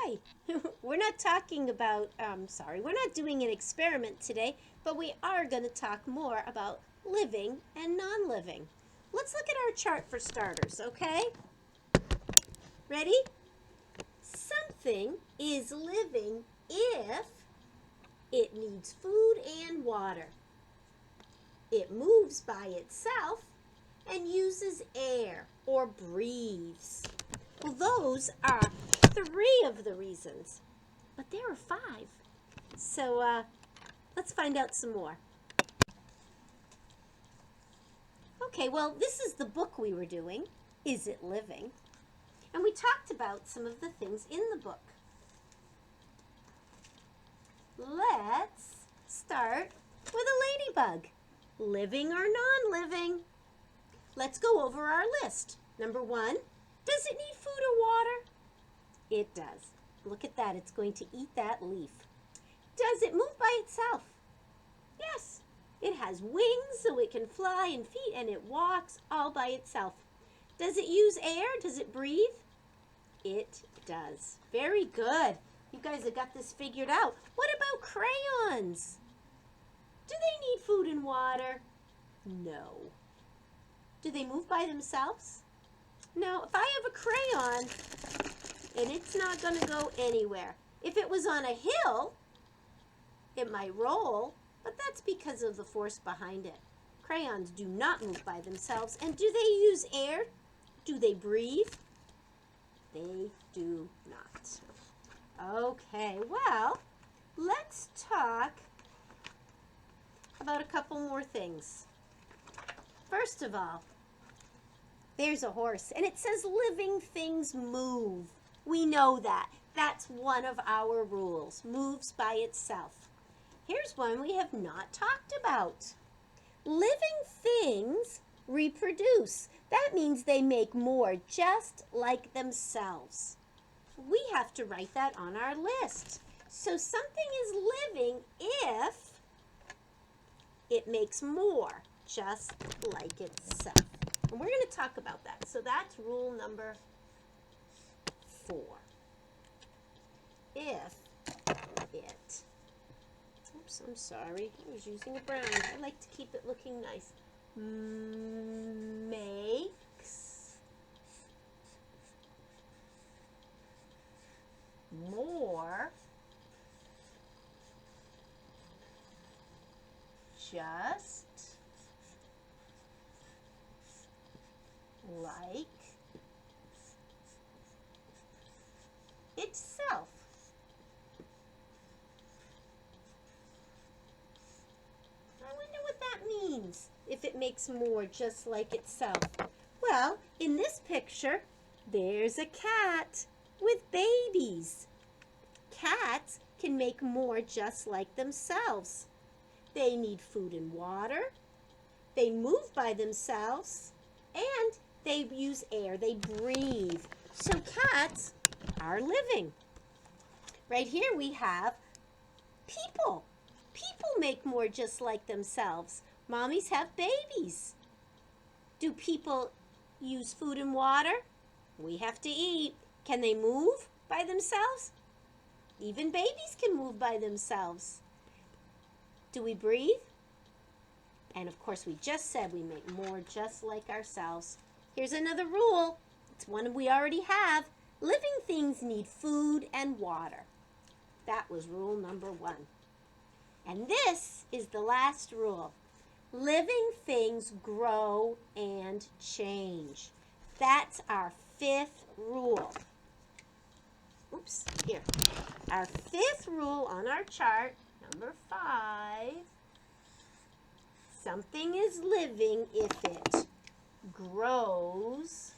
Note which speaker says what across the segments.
Speaker 1: Hi. We're not talking about, we're not doing an experiment today, but we are going to talk more about living and non living. Let's look at our chart for starters, okay? Ready? Something is living if it needs food and water, it moves by itself, and uses air or breathes. Well, those are three of the reasons, but there are five. So let's find out some more. Okay, well, this is the book we were doing, Is It Living? And we talked about some of the things in the book. Let's start with a ladybug. Living or non-living? Let's go over our list. Number one, does it need food or water? It does. Look at that. It's going to eat that leaf. Does it move by itself? Yes. It has wings so it can fly, and feet, and it walks all by itself. Does it use air? Does it breathe? It does. Very good. You guys have got this figured out. What about crayons? Do they need food and water? No. Do they move by themselves? No. If I have a crayon and it's not going to go anywhere. If it was on a hill, it might roll, but that's because of the force behind it. Crayons do not move by themselves. And do they use air? Do they breathe? They do not. Okay, well, let's talk about a couple more things. First of all, there's a horse, and it says living things move. We know that. That's one of our rules. Moves by itself. Here's one we have not talked about. Living things reproduce. That means they make more, just like themselves. We have to write that on our list. So something is living if it makes more, just like itself. And we're going to talk about that. So that's rule number 4. If it, oops, I'm sorry, I was using a brown. I like to keep it looking nice. Makes more, just like itself. I wonder what that means, if it makes more just like itself. Well, in this picture, there's a cat with babies. Cats can make more just like themselves. They need food and water. They move by themselves. And they use air. They breathe. So cats are living. Right here we have people. People make more just like themselves. Mommies have babies. Do people use food and water? We have to eat. Can they move by themselves? Even babies can move by themselves. Do we breathe? And of course, we just said we make more just like ourselves. Here's another rule. It's one we already have. Living things need food and water. That was rule number 1. And this is the last rule. Living things grow and change. That's our 5th rule. Oops, here. Our 5th rule on our chart, number 5. Something is living if it grows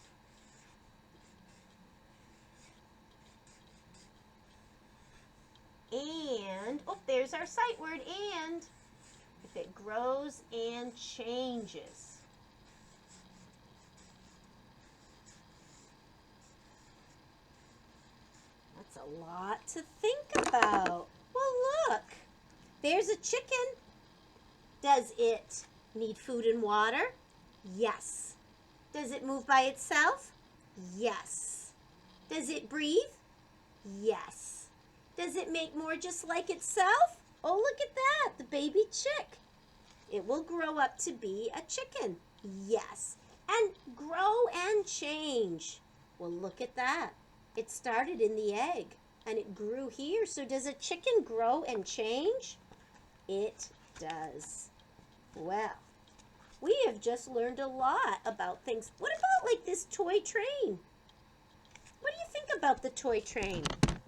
Speaker 1: and, oh, there's our sight word, and, if it grows and changes. That's a lot to think about. Well, look, there's a chicken. Does it need food and water? Yes. Does it move by itself? Yes. Does it breathe? Yes. Does it make more just like itself? Oh, look at that, the baby chick. It will grow up to be a chicken. Yes. And grow and change. Well, look at that. It started in the egg and it grew here. So does a chicken grow and change? It does. Well, we have just learned a lot about things. What about like this toy train? What do you think about the toy train?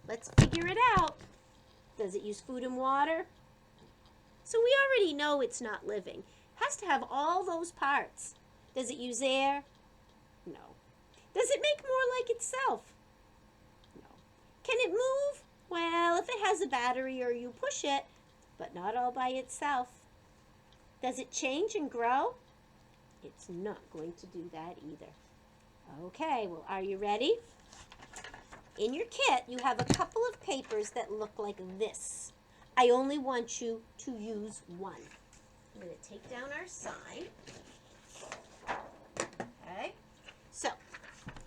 Speaker 1: Let's figure it out. Does it use food and water? So we already know it's not living. It has to have all those parts. Does it use air? No. Does it make more like itself? No. Can it move? Well, if it has a battery or you push it, but not all by itself. Does it change and grow? It's not going to do that either. Okay, well, are you ready? In your kit, you have a couple of papers that look like this. I only want you to use one. I'm going to take down our sign. Okay, so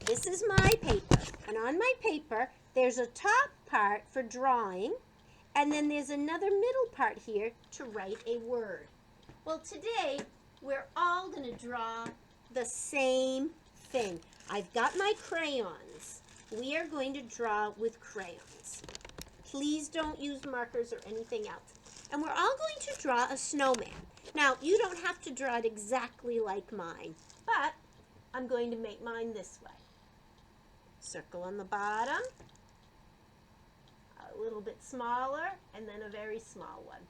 Speaker 1: this is my paper. And on my paper, there's a top part for drawing, and then there's another middle part here to write a word. Well, today, we're all going to draw the same thing. I've got my crayons. We are going to draw with crayons. Please don't use markers or anything else. And we're all going to draw a snowman. Now, you don't have to draw it exactly like mine, but I'm going to make mine this way. Circle on the bottom, a little bit smaller, and then a very small one.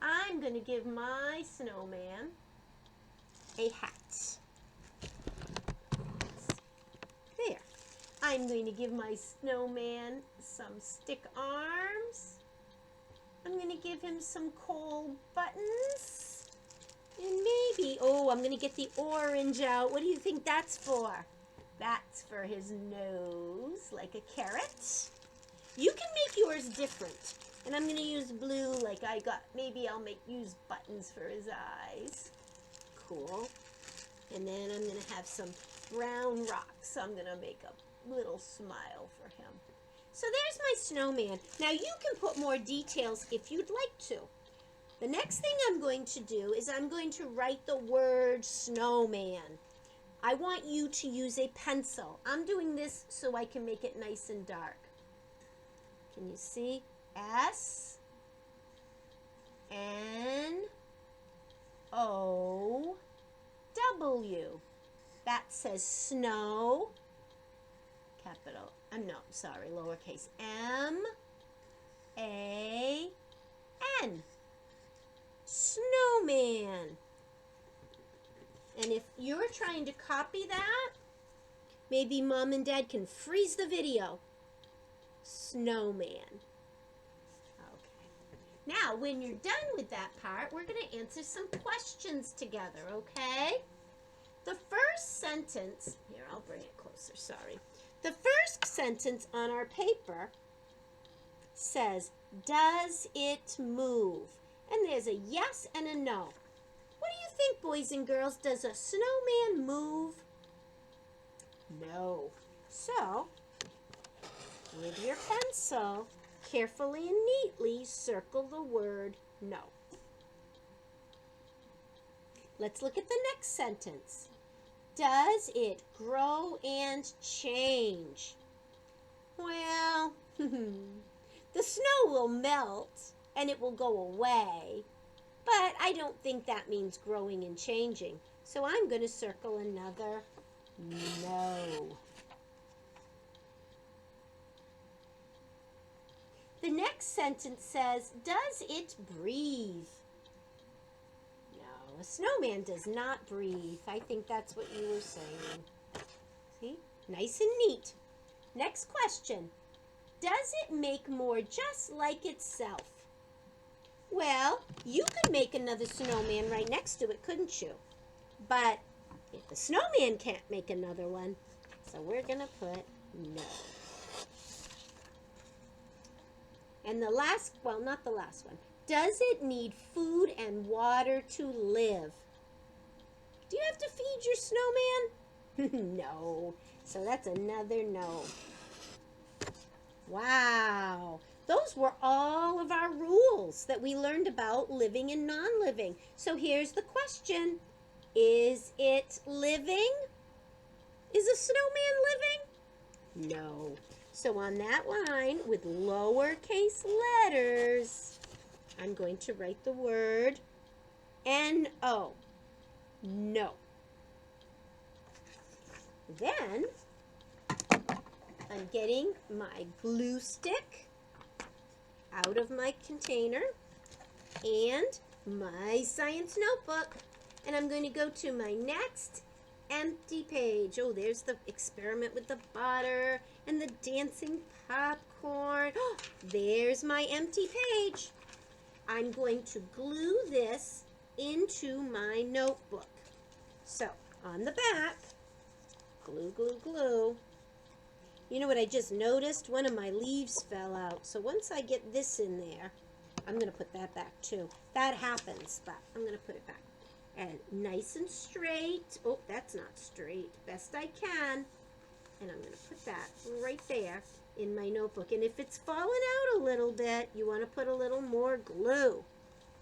Speaker 1: I'm going to give my snowman a hat. There. I'm going to give my snowman some stick arms. I'm going to give him some coal buttons. And maybe, oh, I'm going to get the orange out. What do you think that's for? That's for his nose, like a carrot. You can make yours different. And I'm going to use blue like I got. Maybe I'll use buttons for his eyes. Cool. And then I'm going to have some brown rocks. I'm going to make a little smile for him. So there's my snowman. Now you can put more details if you'd like to. The next thing I'm going to do is I'm going to write the word snowman. I want you to use a pencil. I'm doing this so I can make it nice and dark. Can you see? S N O W. That says snow. Capital. No, sorry, lowercase. M-A-N. Snowman. And if you're trying to copy that, maybe Mom and Dad can freeze the video. Snowman. Okay. Now, when you're done with that part, we're going to answer some questions together, okay? The first sentence, here, I'll bring it closer, sorry. The first sentence on our paper says, does it move? And there's a yes and a no. What do you think, boys and girls? Does a snowman move? No. So, with your pencil, carefully and neatly circle the word no. Let's look at the next sentence. Does it grow and change? Well, the snow will melt and it will go away, but I don't think that means growing and changing. So I'm going to circle another no. The next sentence says, does it breathe? A snowman does not breathe. I think that's what you were saying. See? Nice and neat. Next question. Does it make more just like itself? Well, you could make another snowman right next to it, couldn't you? But if the snowman can't make another one, so we're going to put no. And the last, well, not the last one. Does it need food and water to live? Do you have to feed your snowman? No. So that's another no. Wow. Those were all of our rules that we learned about living and non-living. So here's the question. Is it living? Is a snowman living? No. So on that line with lowercase letters, I'm going to write the word N-O. No. Then I'm getting my glue stick out of my container and my science notebook. And I'm going to go to my next empty page. Oh, there's the experiment with the butter and the dancing popcorn. Oh, there's my empty page. I'm going to glue this into my notebook. So, on the back, glue, glue, glue. You know what I just noticed? One of my leaves fell out. So once I get this in there, I'm going to put that back too. That happens, but I'm going to put it back. And nice and straight. Oh, that's not straight. Best I can. And I'm going to put that right there in my notebook. And if it's fallen out a little bit, you want to put a little more glue.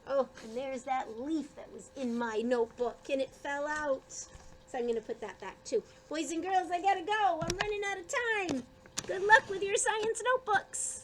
Speaker 1: Oh, and there's that leaf that was in my notebook and it fell out. So I'm going to put that back too. Boys and girls, I got to go. I'm running out of time. Good luck with your science notebooks.